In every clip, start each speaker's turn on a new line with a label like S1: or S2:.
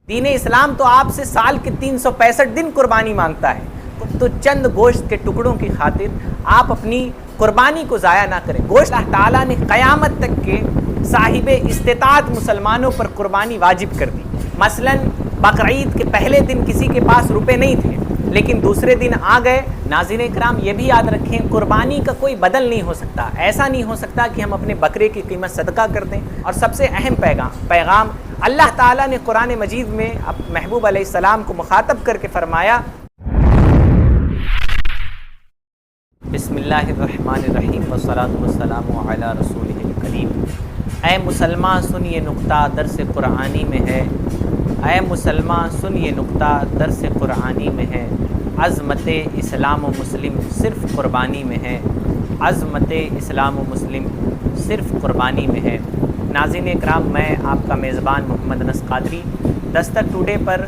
S1: دین اسلام تو آپ سے سال کے 365 دن قربانی مانگتا ہے، تو چند گوشت کے ٹکڑوں کی خاطر آپ اپنی قربانی کو ضائع نہ کریں۔ گوشت اللہ تعالیٰ نے قیامت تک کے صاحب استطاعت مسلمانوں پر قربانی واجب کر دی۔ مثلاً بقرعید کے پہلے دن کسی کے پاس روپے نہیں تھے لیکن دوسرے دن آ گئے۔ ناظرین اکرام یہ بھی یاد رکھیں، قربانی کا کوئی بدل نہیں ہو سکتا۔ ایسا نہیں ہو سکتا کہ ہم اپنے بکرے کی قیمت صدقہ کر دیں۔ اور سب سے اہم پیغام اللہ تعالیٰ نے قرآن مجید میں محبوب علیہ السلام کو مخاطب کر کے فرمایا، بسم اللہ الرحمن الرحیم والصلاة والسلام علی رسولہ الکریم۔ اے مسلمان سن یہ نقطہ درس قرآنی میں ہے، اے مسلمان سن یہ نقطہ درس قرآنی میں ہے، عظمت اسلام و مسلم صرف قربانی میں ہے، عظمت اسلام و مسلم صرف قربانی میں ہے۔ ناظرین اکرام، میں آپ کا میزبان محمد انس قادری دستک ٹوڈے پر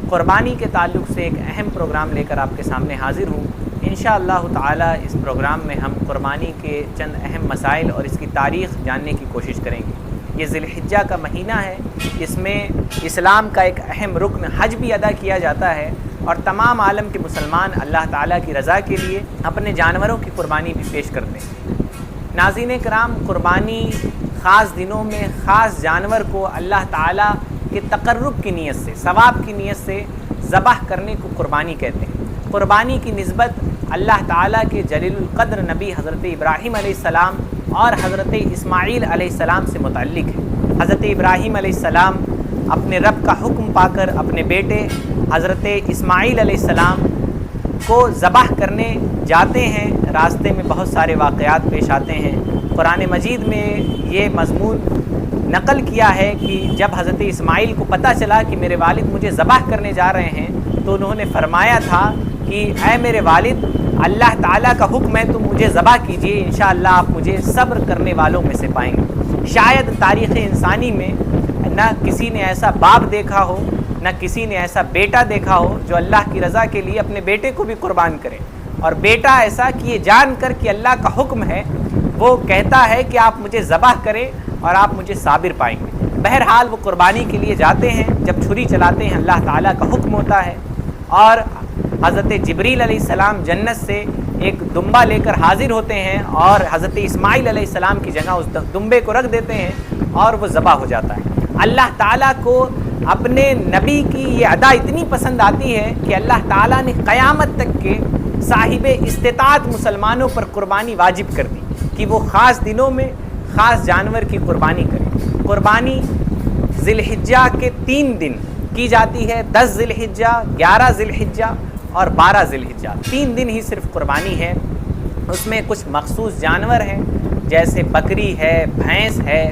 S1: قربانی کے تعلق سے ایک اہم پروگرام لے کر آپ کے سامنے حاضر ہوں۔ انشاءاللہ تعالی اس پروگرام میں ہم قربانی کے چند اہم مسائل اور اس کی تاریخ جاننے کی کوشش کریں گے۔ یہ ذی الحجہ کا مہینہ ہے، اس میں اسلام کا ایک اہم رکن حج بھی ادا کیا جاتا ہے اور تمام عالم کے مسلمان اللہ تعالیٰ کی رضا کے لیے اپنے جانوروں کی قربانی بھی پیش کرتے ہیں۔ ناظرین کرام، قربانی خاص دنوں میں خاص جانور کو اللہ تعالیٰ کے تقرب کی نیت سے، ثواب کی نیت سے ذبح کرنے کو قربانی کہتے ہیں۔ قربانی کی نسبت اللہ تعالیٰ کے جلیل القدر نبی حضرت ابراہیم علیہ السلام اور حضرت اسماعیل علیہ السلام سے متعلق ہے۔ حضرت ابراہیم علیہ السلام اپنے رب کا حکم پا کر اپنے بیٹے حضرت اسماعیل علیہ السلام کو ذبح کرنے جاتے ہیں، راستے میں بہت سارے واقعات پیش آتے ہیں۔ قرآن مجید میں یہ مضمون نقل کیا ہے کہ جب حضرت اسماعیل کو پتہ چلا کہ میرے والد مجھے ذبح کرنے جا رہے ہیں تو انہوں نے فرمایا تھا کہ اے میرے والد، اللہ تعالیٰ کا حکم ہے تو مجھے ذبح کیجئے، انشاءاللہ آپ مجھے صبر کرنے والوں میں سے پائیں گے۔ شاید تاریخ انسانی میں نہ کسی نے ایسا باپ دیکھا ہو، نہ کسی نے ایسا بیٹا دیکھا ہو جو اللہ کی رضا کے لیے اپنے بیٹے کو بھی قربان کرے، اور بیٹا ایسا کہ یہ جان کر کہ اللہ کا حکم ہے وہ کہتا ہے کہ آپ مجھے ذبح کریں اور آپ مجھے صابر پائیں گے۔ بہرحال وہ قربانی کے لیے جاتے ہیں، جب چھری چلاتے ہیں اللہ تعالیٰ کا حکم ہوتا ہے اور حضرت جبریل علیہ السلام جنت سے ایک دمبا لے کر حاضر ہوتے ہیں اور حضرت اسماعیل علیہ السلام کی جگہ اس دمبے کو رکھ دیتے ہیں اور وہ ذبح ہو جاتا ہے۔ اللہ تعالیٰ کو اپنے نبی کی یہ ادا اتنی پسند آتی ہے کہ اللہ تعالیٰ نے قیامت تک کے صاحب استطاعت مسلمانوں پر قربانی واجب کر دی کہ وہ خاص دنوں میں خاص جانور کی قربانی کریں۔ قربانی ذی الحجہ کے 3 دن کی جاتی ہے، 10 ذی الحجہ، 11 ذی الحجہ اور 12 ذی الحجہ، 3 دن ہی صرف قربانی ہے۔ اس میں کچھ مخصوص جانور ہیں جیسے بکری ہے، بھینس ہے،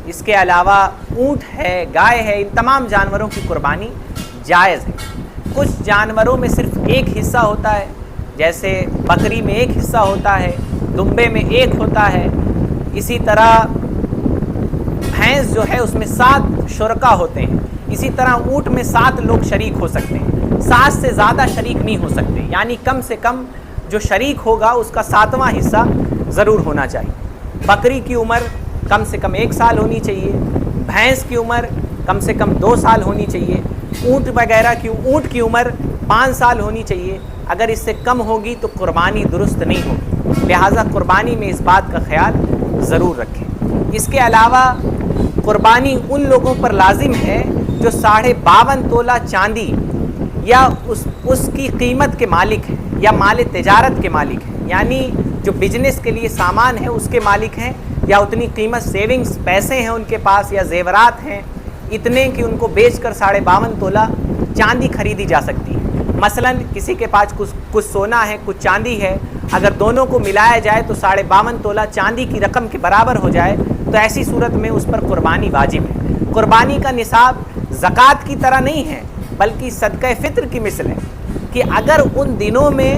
S1: اس کے علاوہ اونٹ ہے، گائے ہے، ان تمام جانوروں کی قربانی جائز ہے۔ کچھ جانوروں میں صرف ایک حصہ ہوتا ہے، جیسے بکری میں ایک حصہ ہوتا ہے، دمبے میں ایک ہوتا ہے، اسی طرح بھینس جو ہے اس میں 7 شرکا ہوتے ہیں، اسی طرح اونٹ میں 7 لوگ شریک ہو سکتے ہیں، 7 سے زیادہ شریک نہیں ہو سکتے، یعنی کم سے کم جو شریک ہوگا اس کا 7واں حصہ ضرور ہونا چاہیے۔ بکری کی عمر کم سے کم 1 سال ہونی چاہیے، بھینس کی عمر کم سے کم 2 سال ہونی چاہیے، اونٹ کی عمر 5 سال ہونی چاہیے۔ اگر اس سے کم ہوگی تو قربانی درست نہیں ہوگی، لہٰذا قربانی میں اس بات کا خیال ضرور رکھیں۔ اس کے علاوہ قربانی ان لوگوں پر لازم ہے جو 52.5 تولہ چاندی یا اس کی قیمت کے مالک ہیں یا مال تجارت کے مالک ہیں، یعنی جو بزنس کے لیے سامان ہے اس کے مالک ہیں، یا اتنی قیمت سیونگز پیسے ہیں ان کے پاس یا زیورات ہیں اتنے کہ ان کو بیچ کر 52.5 تولہ چاندی خریدی جا سکتی ہے۔ مثلا کسی کے پاس کچھ سونا ہے، کچھ چاندی ہے، اگر دونوں کو ملایا جائے تو 52.5 تولہ چاندی کی رقم کے برابر ہو جائے تو ایسی صورت میں اس پر قربانی واجب ہے۔ قربانی کا نصاب زکوٰۃ کی طرح نہیں ہے بلکہ صدقہ فطر کی مثل ہے کہ اگر ان دنوں میں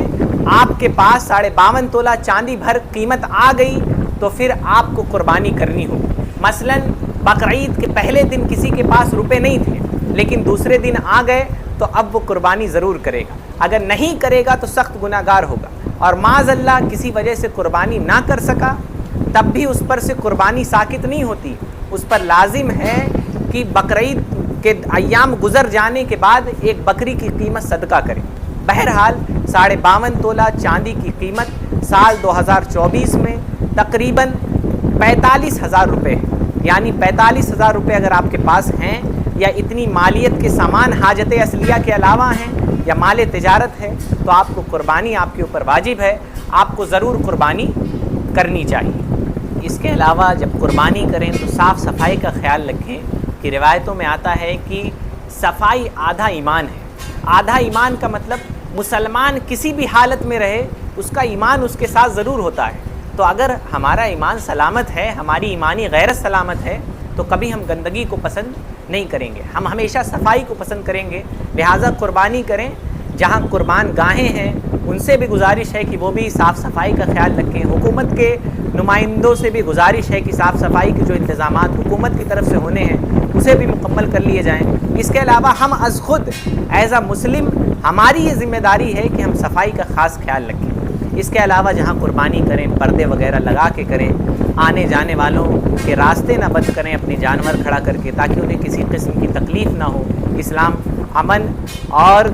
S1: آپ کے پاس 52.5 تولہ چاندی بھر قیمت آ گئی تو پھر آپ کو قربانی کرنی ہوگی۔ مثلا بقرعید کے پہلے دن کسی کے پاس روپے نہیں تھے لیکن دوسرے دن آ گئے تو اب وہ قربانی ضرور کرے گا، اگر نہیں کرے گا تو سخت گناہ گار ہوگا، اور معاذ اللہ کسی وجہ سے قربانی نہ کر سکا تب بھی اس پر سے قربانی ساقط نہیں ہوتی، اس پر لازم ہے کہ بقرعید کہ ایام گزر جانے کے بعد ایک بکری کی قیمت صدقہ کریں۔ بہرحال 52.5 تولہ چاندی کی قیمت سال 2024 میں تقریباً 45,000 روپے ہے، یعنی 45,000 روپے اگر آپ کے پاس ہیں یا اتنی مالیت کے سامان حاجت اصلیہ کے علاوہ ہیں یا مال تجارت ہے تو آپ کو قربانی آپ کے اوپر واجب ہے، آپ کو ضرور قربانی کرنی چاہیے۔ اس کے علاوہ جب قربانی کریں تو صاف صفائی کا خیال رکھیں کہ روایتوں میں آتا ہے کہ صفائی آدھا ایمان ہے۔ آدھا ایمان کا مطلب مسلمان کسی بھی حالت میں رہے اس کا ایمان اس کے ساتھ ضرور ہوتا ہے، تو اگر ہمارا ایمان سلامت ہے، ہماری ایمانی غیرت سلامت ہے تو کبھی ہم گندگی کو پسند نہیں کریں گے، ہم ہمیشہ صفائی کو پسند کریں گے۔ لہٰذا قربانی کریں، جہاں قربان گاہیں ہیں ان سے بھی گزارش ہے کہ وہ بھی صاف صفائی کا خیال رکھیں۔ حکومت کے نمائندوں سے بھی گزارش ہے کہ صاف صفائی کے جو انتظامات حکومت کی طرف سے ہونے ہیں اسے بھی مکمل کر لیے جائیں۔ اس کے علاوہ ہم از خود ایز اے مسلم ہماری یہ ذمہ داری ہے کہ ہم صفائی کا خاص خیال رکھیں۔ اس کے علاوہ جہاں قربانی کریں پردے وغیرہ لگا کے کریں، آنے جانے والوں کے راستے نہ بند کریں اپنے جانور کھڑا کر کے تاکہ انہیں کسی قسم کی تکلیف نہ ہو۔ اسلام امن اور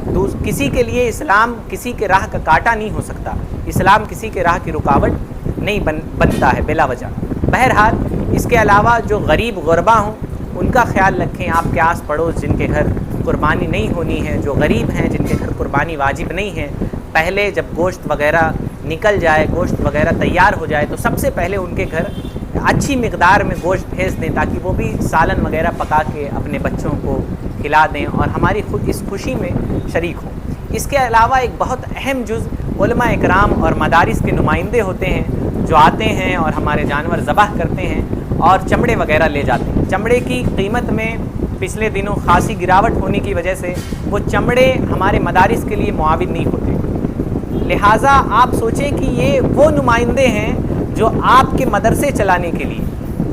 S1: کسی کے لیے اسلام کسی کے راہ کا کانٹا نہیں ہو سکتا، اسلام کسی کے راہ کی رکاوٹ نہیں بنتا ہے بلا وجہ۔ بہرحال اس کے علاوہ جو غریب غربا ہوں ان کا خیال رکھیں، آپ کے آس پڑوس جن کے گھر قربانی نہیں ہونی ہے، جو غریب ہیں جن کے گھر قربانی واجب نہیں ہے، پہلے جب گوشت وغیرہ نکل جائے، گوشت وغیرہ تیار ہو جائے تو سب سے پہلے ان کے گھر اچھی مقدار میں گوشت بھیج دیں تاکہ وہ بھی سالن وغیرہ پکا کے اپنے بچوں کو کھلا دیں اور ہماری خود اس خوشی میں شریک ہوں۔ اس کے علاوہ ایک بہت اہم جز علماء اکرام اور مدارس کے نمائندے ہوتے ہیں جو آتے ہیں اور ہمارے جانور ذبح کرتے ہیں اور چمڑے وغیرہ لے جاتے ہیں۔ چمڑے کی قیمت میں پچھلے دنوں خاصی گراوٹ ہونے کی وجہ سے وہ چمڑے ہمارے مدارس کے لیے معاون نہیں ہوتے، لہٰذا آپ سوچیں کہ یہ وہ نمائندے ہیں جو آپ کے مدرسے چلانے کے لیے،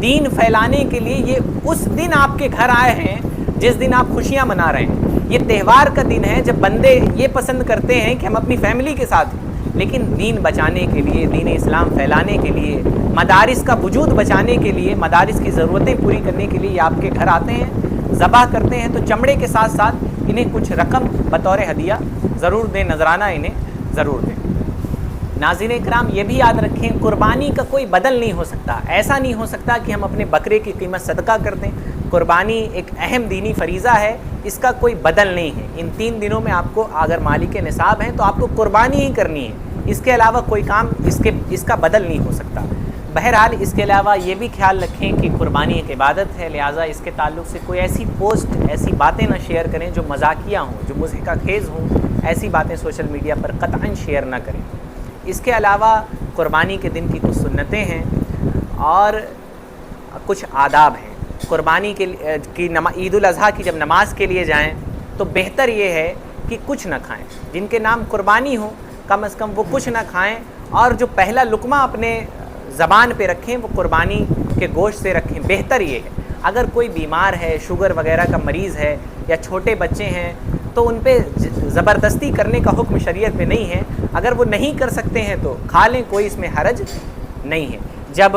S1: دین پھیلانے کے لیے، یہ اس دن آپ کے گھر آئے ہیں جس دن آپ خوشیاں منا رہے ہیں۔ یہ تہوار کا دن ہے جب بندے یہ پسند کرتے ہیں کہ ہم اپنی فیملی کے ساتھ ہیں، لیکن دین بچانے کے لیے، دین اسلام پھیلانے کے لیے، مدارس کا وجود بچانے کے لیے، مدارس کی ضرورتیں پوری کرنے کے لیے آپ کے گھر آتے ہیں، ذبح کرتے ہیں، تو چمڑے کے ساتھ ساتھ انہیں کچھ رقم بطور ہدیہ ضرور دیں، نذرانہ انہیں ضرور دیں۔ ناظرین اکرام یہ بھی یاد رکھیں قربانی کا کوئی بدل نہیں ہو سکتا، ایسا نہیں ہو سکتا کہ ہم اپنے بکرے کی قیمت صدقہ کر دیں۔ قربانی ایک اہم دینی فریضہ ہے، اس کا کوئی بدل نہیں ہے۔ ان 3 دنوں میں آپ کو اگر مالک نصاب ہیں تو آپ کو قربانی ہی کرنی ہے، اس کے علاوہ کوئی کام اس کا بدل نہیں ہو سکتا۔ بہرحال اس کے علاوہ یہ بھی خیال رکھیں کہ قربانی ایک عبادت ہے، لہٰذا اس کے تعلق سے کوئی ایسی پوسٹ، ایسی باتیں نہ شیئر کریں جو مذاقیہ ہوں، جو مضحکہ خیز ہوں، ایسی باتیں سوشل میڈیا پر قطعاً شیئر نہ کریں۔ اس کے علاوہ قربانی کے دن کی کچھ سنتیں ہیں اور کچھ آداب ہیں۔ قربانی کی عید الاضحیٰ کی جب نماز کے لیے جائیں تو بہتر یہ ہے کہ کچھ نہ کھائیں، جن کے نام قربانی ہو کم از کم وہ کچھ نہ کھائیں، اور جو پہلا لقمہ اپنے زبان پہ رکھیں وہ قربانی کے گوشت سے رکھیں۔ بہتر یہ ہے اگر کوئی بیمار ہے، شوگر وغیرہ کا مریض ہے یا چھوٹے بچے ہیں تو ان پہ زبردستی کرنے کا حکم شریعت میں نہیں ہے، اگر وہ نہیں کر سکتے ہیں تو کھا لیں، کوئی اس میں حرج نہیں ہے۔ جب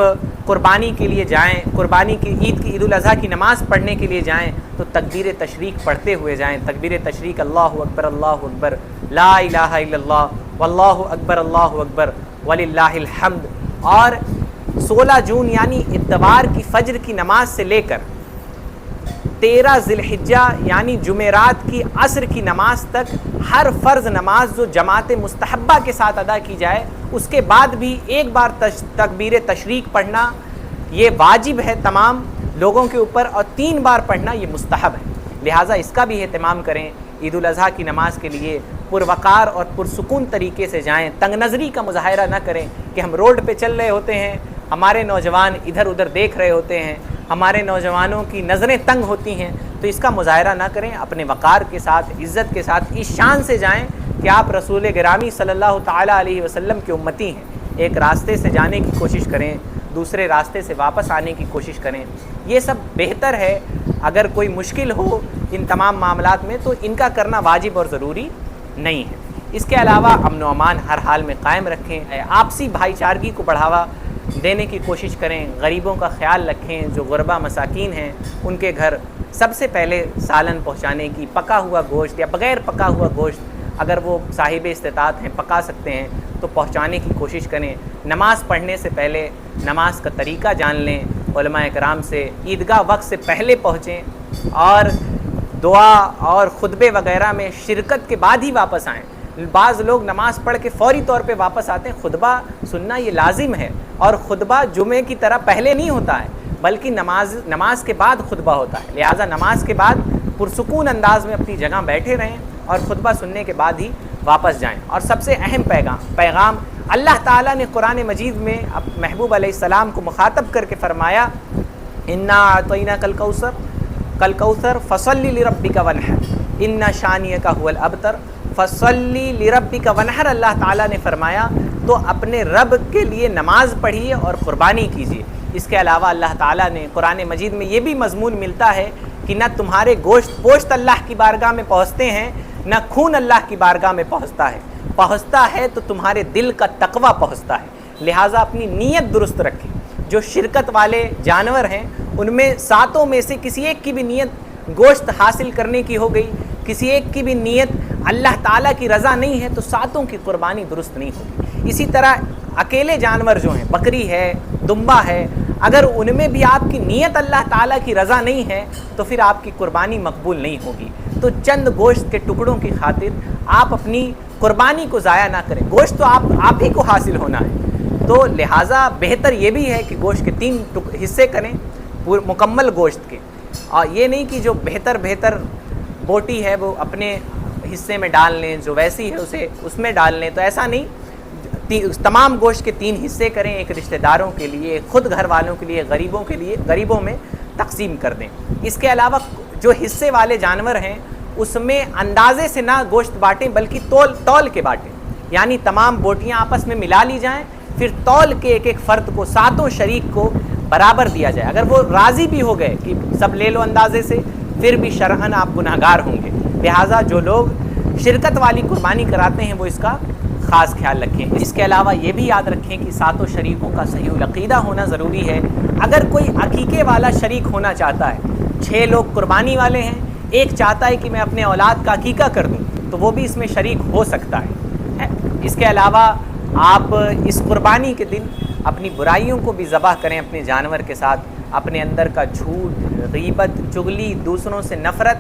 S1: قربانی کے لیے جائیں، قربانی کی عید الاضحیٰ کی نماز پڑھنے کے لیے جائیں تو تکبیر تشریق پڑھتے ہوئے جائیں۔ تکبیر تشریق اللہ اکبر لا الہ الا اللہ واللہ اکبر وللہ الحمد، اور 16 جون یعنی اتوار کی فجر کی نماز سے لے کر 13 ذی الحجہ یعنی جمعرات کی عصر کی نماز تک ہر فرض نماز جو جماعت مستحبہ کے ساتھ ادا کی جائے اس کے بعد بھی ایک بار تکبیر تشریق پڑھنا یہ واجب ہے تمام لوگوں کے اوپر، اور 3 بار پڑھنا یہ مستحب ہے، لہٰذا اس کا بھی اہتمام کریں۔ عید الاضحیٰ کی نماز کے لیے پروقار اور پرسکون طریقے سے جائیں، تنگ نظری کا مظاہرہ نہ کریں کہ ہم روڈ پہ چل رہے ہوتے ہیں، ہمارے نوجوان ادھر ادھر دیکھ رہے ہوتے ہیں، ہمارے نوجوانوں کی نظریں تنگ ہوتی ہیں، تو اس کا مظاہرہ نہ کریں، اپنے وقار کے ساتھ، عزت کے ساتھ، اس شان سے جائیں کہ آپ رسول گرامی صلی اللہ تعالیٰ علیہ وسلم کے امتی ہیں۔ ایک راستے سے جانے کی کوشش کریں، دوسرے راستے سے واپس آنے کی کوشش کریں، یہ سب بہتر ہے۔ اگر کوئی مشکل ہو ان تمام معاملات میں تو ان کا کرنا واجب اور ضروری نہیں ہے۔ اس کے علاوہ امن و امان ہر حال میں قائم رکھیں، آپسی بھائی چارگی کو بڑھاوا دینے کی کوشش کریں، غریبوں کا خیال رکھیں، جو غربا مساکین ہیں ان کے گھر سب سے پہلے سالن پہنچانے کی، پکا ہوا گوشت یا بغیر پکا ہوا گوشت اگر وہ صاحب استطاعت ہیں پکا سکتے ہیں تو پہنچانے کی کوشش کریں۔ نماز پڑھنے سے پہلے نماز کا طریقہ جان لیں علماء کرام سے، عیدگاہ وقت سے پہلے پہنچیں اور دعا اور خطبے وغیرہ میں شرکت کے بعد ہی واپس آئیں۔ بعض لوگ نماز پڑھ کے فوری طور پہ واپس آتے ہیں، خطبہ سننا یہ لازم ہے، اور خطبہ جمعے کی طرح پہلے نہیں ہوتا ہے بلکہ نماز کے بعد خطبہ ہوتا ہے، لہٰذا نماز کے بعد پرسکون انداز میں اپنی جگہ بیٹھے رہیں اور خطبہ سننے کے بعد ہی واپس جائیں۔ اور سب سے اہم پیغام اللہ تعالیٰ نے قرآن مجید میں محبوب علیہ السلام کو مخاطب کر کے فرمایا، انا اعطیناک الکوثر فصلی لربک وانحر ان شانئک هو الابتر فصلی لربک وانحر۔ اللہ تعالیٰ نے فرمایا تو اپنے رب کے لیے نماز پڑھیے اور قربانی کیجیے۔ اس کے علاوہ اللہ تعالیٰ نے قرآن مجید میں یہ بھی مضمون ملتا ہے کہ نہ تمہارے گوشت پوشت اللہ کی بارگاہ میں پہنچتے ہیں، نہ خون اللہ کی بارگاہ میں پہنچتا ہے تو تمہارے دل کا تقوی پہنچتا ہے، لہٰذا اپنی نیت درست رکھیں۔ جو شرکت والے جانور ہیں ان میں ساتوں میں سے کسی ایک کی بھی نیت گوشت حاصل کرنے کی ہو گئی، کسی ایک کی بھی نیت اللہ تعالیٰ کی رضا نہیں ہے تو ساتوں کی قربانی درست نہیں ہوگی۔ اسی طرح اکیلے جانور جو ہیں، بکری ہے، دمبا ہے، اگر ان میں بھی آپ کی نیت اللہ تعالیٰ کی رضا نہیں ہے تو پھر آپ کی قربانی مقبول نہیں ہوگی۔ تو چند گوشت کے ٹکڑوں کی خاطر آپ اپنی قربانی کو ضائع نہ کریں، گوشت تو آپ ہی کو حاصل ہونا ہے، تو لہٰذا بہتر یہ بھی ہے کہ گوشت کے 3 حصے کریں مکمل گوشت کے، اور یہ نہیں کہ جو بہتر بوٹی ہے وہ اپنے حصے میں ڈال لیں، جو ویسی ہے اسے اس میں ڈال لیں، تو ایسا نہیں، تمام گوشت کے 3 حصے کریں، ایک رشتہ داروں کے لیے، خود گھر والوں کے لیے، غریبوں میں تقسیم کر دیں۔ اس کے علاوہ جو حصے والے جانور ہیں اس میں اندازے سے نہ گوشت بانٹیں بلکہ تول کے بانٹیں، یعنی تمام بوٹیاں آپس میں ملا لی جائیں، پھر تول کے ایک فرد کو، ساتوں شریک کو برابر دیا جائے۔ اگر وہ راضی بھی ہو گئے کہ سب لے لو اندازے سے، پھر بھی شرعاً آپ گناہگار ہوں گے، لہٰذا جو لوگ شرکت والی قربانی کراتے ہیں وہ اس کا خاص خیال رکھیں۔ اس کے علاوہ یہ بھی یاد رکھیں کہ ساتوں شریکوں کا صحیح العقیدہ ہونا ضروری ہے۔ اگر کوئی عقیقے والا شریک ہونا چاہتا ہے، 6 لوگ قربانی والے ہیں، ایک چاہتا ہے کہ میں اپنے اولاد کا عقیقہ کر دوں تو وہ بھی اس میں شریک ہو سکتا ہے۔ اس کے علاوہ آپ اس قربانی کے دن اپنی برائیوں کو بھی ذبح کریں اپنے جانور کے ساتھ، اپنے اندر کا جھوٹ، غیبت، چغلی، دوسروں سے نفرت،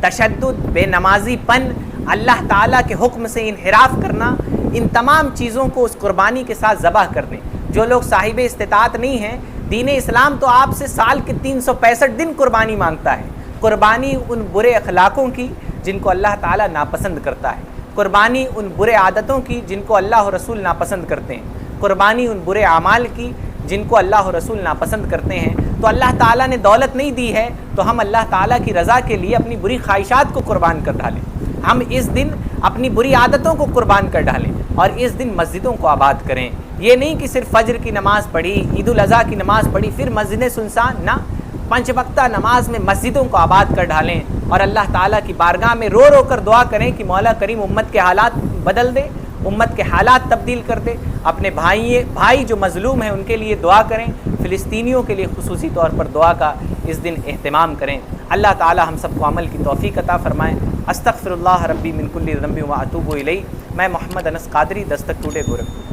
S1: تشدد، بے نمازی پن، اللہ تعالیٰ کے حکم سے انحراف کرنا، ان تمام چیزوں کو اس قربانی کے ساتھ ذبح کر دیں۔ جو لوگ صاحب استطاعت نہیں ہیں، دین اسلام تو آپ سے سال کے 365 دن قربانی مانگتا ہے۔ قربانی ان برے اخلاقوں کی جن کو اللہ تعالیٰ ناپسند کرتا ہے، قربانی ان برے عادتوں کی جن کو اللہ و رسول ناپسند کرتے ہیں، قربانی ان برے اعمال کی جن کو اللہ و رسول ناپسند کرتے ہیں۔ تو اللہ تعالیٰ نے دولت نہیں دی ہے تو ہم اللہ تعالیٰ کی رضا کے لیے اپنی بری خواہشات کو قربان کر ڈالیں، ہم اس دن اپنی بری عادتوں کو قربان کر ڈالیں اور اس دن مسجدوں کو آباد کریں۔ یہ نہیں کہ صرف فجر کی نماز پڑھی، عید الاضحیٰ کی نماز پڑھی پھر مسجدیں سنسان، نہ، 5 وقتہ نماز میں مسجدوں کو آباد کر ڈالیں اور اللہ تعالیٰ کی بارگاہ میں رو رو کر دعا کریں کہ مولا کریم امت کے حالات بدل دے، امت کے حالات تبدیل کر دے۔ اپنے بھائی جو مظلوم ہیں ان کے لیے دعا کریں، فلسطینیوں کے لیے خصوصی طور پر دعا کا اس دن اہتمام کریں۔ اللہ تعالیٰ ہم سب کو عمل کی توفیق عطا فرمائیں۔ استغفر اللہ ربی من کل ذنب و اتوب الیہ۔ میں محمد انس قادری، دستک ٹوڈے گورکھپور۔